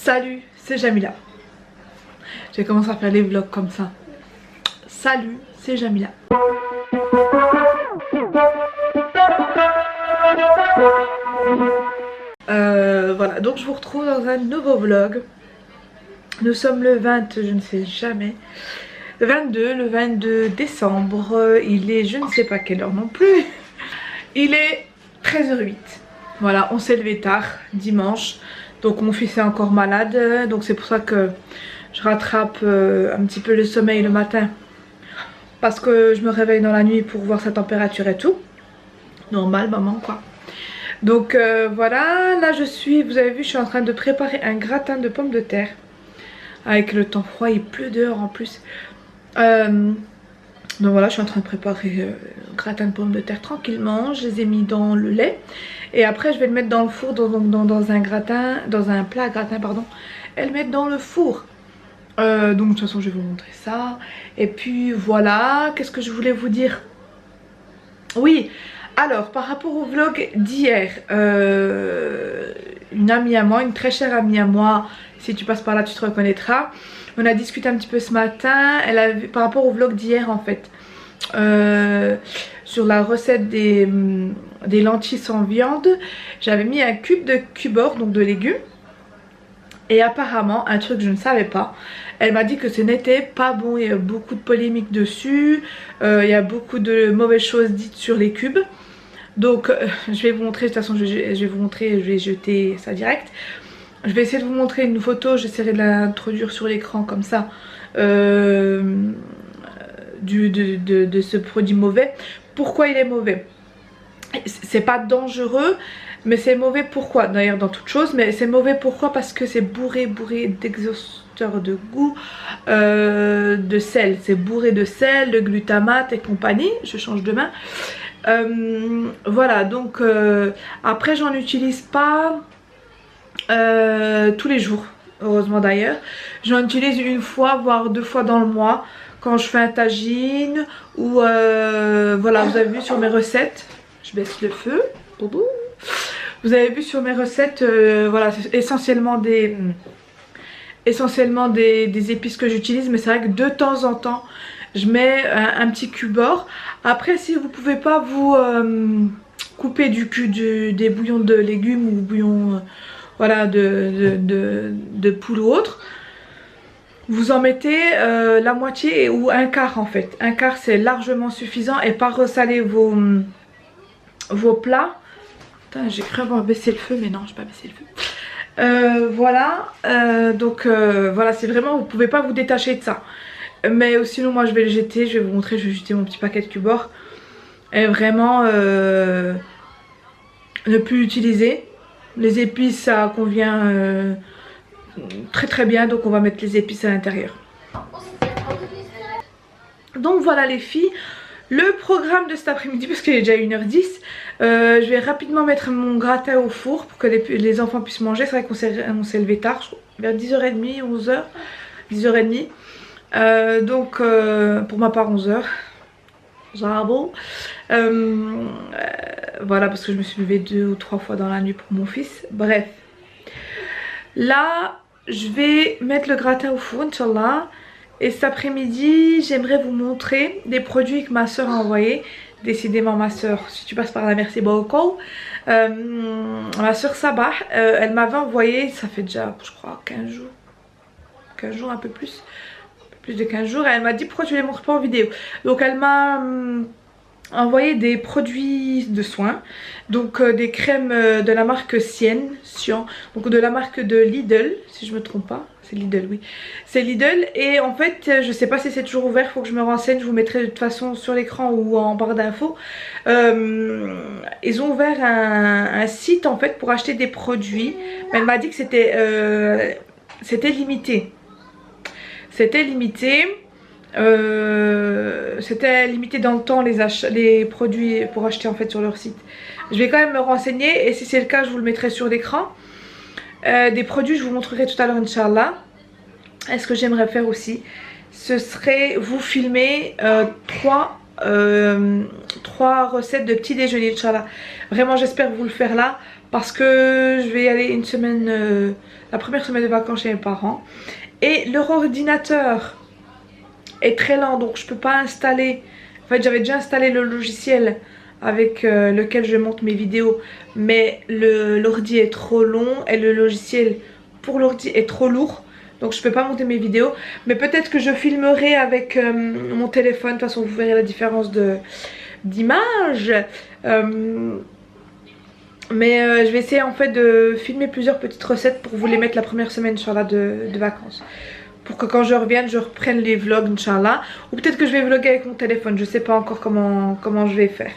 Salut, c'est Jamila. J'ai commencé à faire les vlogs comme ça. Salut, c'est Jamila. Voilà, donc je vous retrouve dans un nouveau vlog. Nous sommes le 20, je ne sais jamais, le 22 décembre. Il est, je ne sais pas quelle heure non plus. Il est 13h08. Voilà, on s'est levé tard, dimanche. Donc mon fils est encore malade. Donc c'est pour ça que je rattrape un petit peu le sommeil le matin. Parce que je me réveille dans la nuit pour voir sa température et tout. Normal, maman, quoi. Donc voilà, là je suis, vous avez vu, je suis en train de préparer un gratin de pommes de terre. Avec le temps froid, il pleut dehors en plus. Donc voilà, je suis en train de préparer un gratin de pommes de terre tranquillement. Je les ai mis dans le lait. Et après je vais le mettre dans le four, dans un gratin, dans un plat à gratin, pardon. Et le mettre dans le four. Donc de toute façon je vais vous montrer ça. Et puis voilà, qu'est-ce que je voulais vous dire? Oui, alors par rapport au vlog d'hier, une amie à moi, une très chère amie à moi, si tu passes par là tu te reconnaîtras. On a discuté un petit peu ce matin, par rapport au vlog d'hier en fait, sur la recette des lentilles sans viande. J'avais mis un cube de cubord, donc de légumes. Et apparemment, un truc que je ne savais pas, elle m'a dit que ce n'était pas bon. Il y a beaucoup de polémiques dessus, il y a beaucoup de mauvaises choses dites sur les cubes. Donc je vais vous montrer, de toute façon je vais vous montrer, je vais jeter ça direct. Je vais essayer de vous montrer une photo, j'essaierai de l'introduire sur l'écran comme ça, de ce produit mauvais. Pourquoi il est mauvais? C'est pas dangereux, mais c'est mauvais pourquoi? D'ailleurs dans toute chose, mais c'est mauvais pourquoi? Parce que c'est bourré d'exhausteurs de goût, de sel. C'est bourré de sel, de glutamate et compagnie. Je change de main. Voilà, donc après j'en utilise pas tous les jours, heureusement d'ailleurs. J'en utilise une fois voire 2 fois dans le mois quand je fais un tagine ou voilà, vous avez vu sur mes recettes, je baisse le feu, boubou. Vous avez vu sur mes recettes, voilà, c'est essentiellement des épices que j'utilise, mais c'est vrai que de temps en temps je mets un petit cubord. Après si vous pouvez pas vous couper des bouillons de légumes ou bouillons voilà, de poule ou autre, vous en mettez la moitié ou un quart en fait. Un quart c'est largement suffisant, et pas ressaler vos plats. J'ai cru avoir baissé le feu, mais non, j'ai pas baissé le feu. Voilà, donc voilà, c'est vraiment, vous pouvez pas vous détacher de ça. Mais sinon moi je vais le jeter, je vais vous montrer, je vais jeter mon petit paquet de cubord. Et vraiment ne plus l'utiliser. Les épices ça convient très très bien, donc on va mettre les épices à l'intérieur. Donc voilà les filles, le programme de cet après-midi, parce qu'il est déjà 1h10, je vais rapidement mettre mon gratin au four pour que les enfants puissent manger. C'est vrai qu'on s'est levé tard, vers 10h30, 11h, 10h30. Donc pour ma part 11h. Bravo. Voilà, parce que je me suis levée 2 ou 3 fois dans la nuit pour mon fils. Bref. Là, je vais mettre le gratin au four, Inch'Allah. Et cet après-midi, j'aimerais vous montrer des produits que ma soeur a envoyés. Décidément, ma soeur, si tu passes par là, merci beaucoup. Ma soeur Sabah, elle m'avait envoyé, ça fait déjà, je crois, 15 jours. 15 jours, un peu plus. Plus de 15 jours. Et elle m'a dit pourquoi tu les montres pas en vidéo. Donc elle m'a envoyé des produits de soins. Donc des crèmes de la marque Sion. Donc de la marque de Lidl, si je me trompe pas. C'est Lidl, oui. C'est Lidl. Et en fait, je sais pas si c'est toujours ouvert, faut que je me renseigne. Je vous mettrai de toute façon sur l'écran ou en barre d'infos. Ils ont ouvert un site en fait pour acheter des produits. Mais elle m'a dit que c'était limité. C'était limité dans le temps les produits pour acheter en fait sur leur site. Je vais quand même me renseigner, et si c'est le cas je vous le mettrai sur l'écran. Des produits je vous montrerai tout à l'heure Inch'Allah. Et ce que j'aimerais faire aussi, ce serait vous filmer 3 recettes de petit déjeuner Inch'Allah. Vraiment j'espère vous le faire là, parce que je vais y aller une semaine, la première semaine de vacances chez mes parents. Et leur ordinateur est très lent, donc je peux pas installer. En fait, j'avais déjà installé le logiciel avec lequel je monte mes vidéos, mais l'ordi est trop long et le logiciel pour l'ordi est trop lourd, donc je peux pas monter mes vidéos. Mais peut-être que je filmerai avec mon téléphone. De toute façon, vous verrez la différence d'image. Mais je vais essayer en fait de filmer plusieurs petites recettes pour vous les mettre la première semaine, Inch'Allah, de vacances. Pour que quand je revienne, je reprenne les vlogs, Inch'Allah. Ou peut-être que je vais vlogger avec mon téléphone, je sais pas encore comment je vais faire.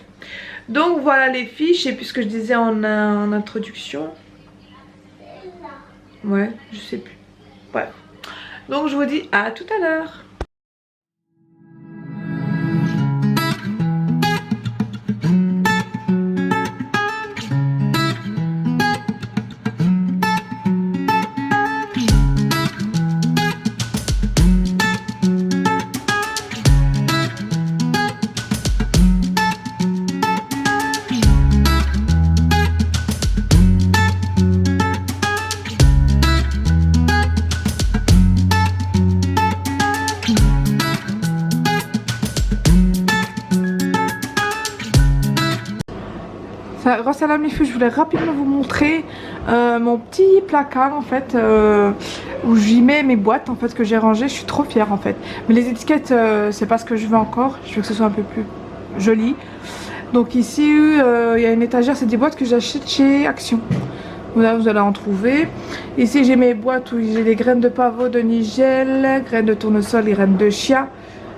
Donc voilà les filles, je sais plus ce que je disais en introduction. Ouais, je sais plus. Bref. Donc je vous dis à tout à l'heure. Salam les filles, je voulais rapidement vous montrer mon petit placard en fait où j'y mets mes boîtes en fait que j'ai rangées. Je suis trop fière en fait. Mais les étiquettes c'est pas ce que je veux encore. Je veux que ce soit un peu plus joli. Donc ici il y a une étagère, c'est des boîtes que j'achète chez Action. Là vous allez en trouver. Ici j'ai mes boîtes où j'ai des graines de pavot, de nigel, graines de tournesol, des graines de chia,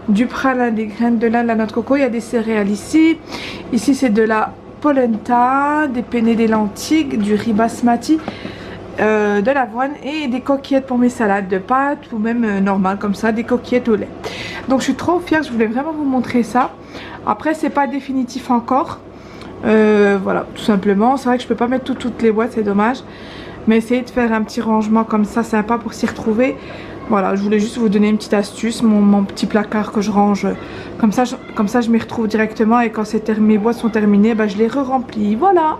du pralin, des graines de lin, de la noix de coco. Il y a des céréales ici. Ici c'est de la polenta, des penne des lentilles, du riz basmati, de l'avoine et des coquillettes pour mes salades de pâtes ou même normales comme ça, des coquillettes au lait. Donc je suis trop fière, je voulais vraiment vous montrer ça. Après c'est pas définitif encore, voilà tout simplement. C'est vrai que je peux pas mettre toutes les boîtes, c'est dommage, mais essayer de faire un petit rangement comme ça sympa pour s'y retrouver. Voilà, je voulais juste vous donner une petite astuce, mon petit placard que je range, comme ça je m'y retrouve directement et quand mes boîtes sont terminées, bah, je les re-remplis, voilà.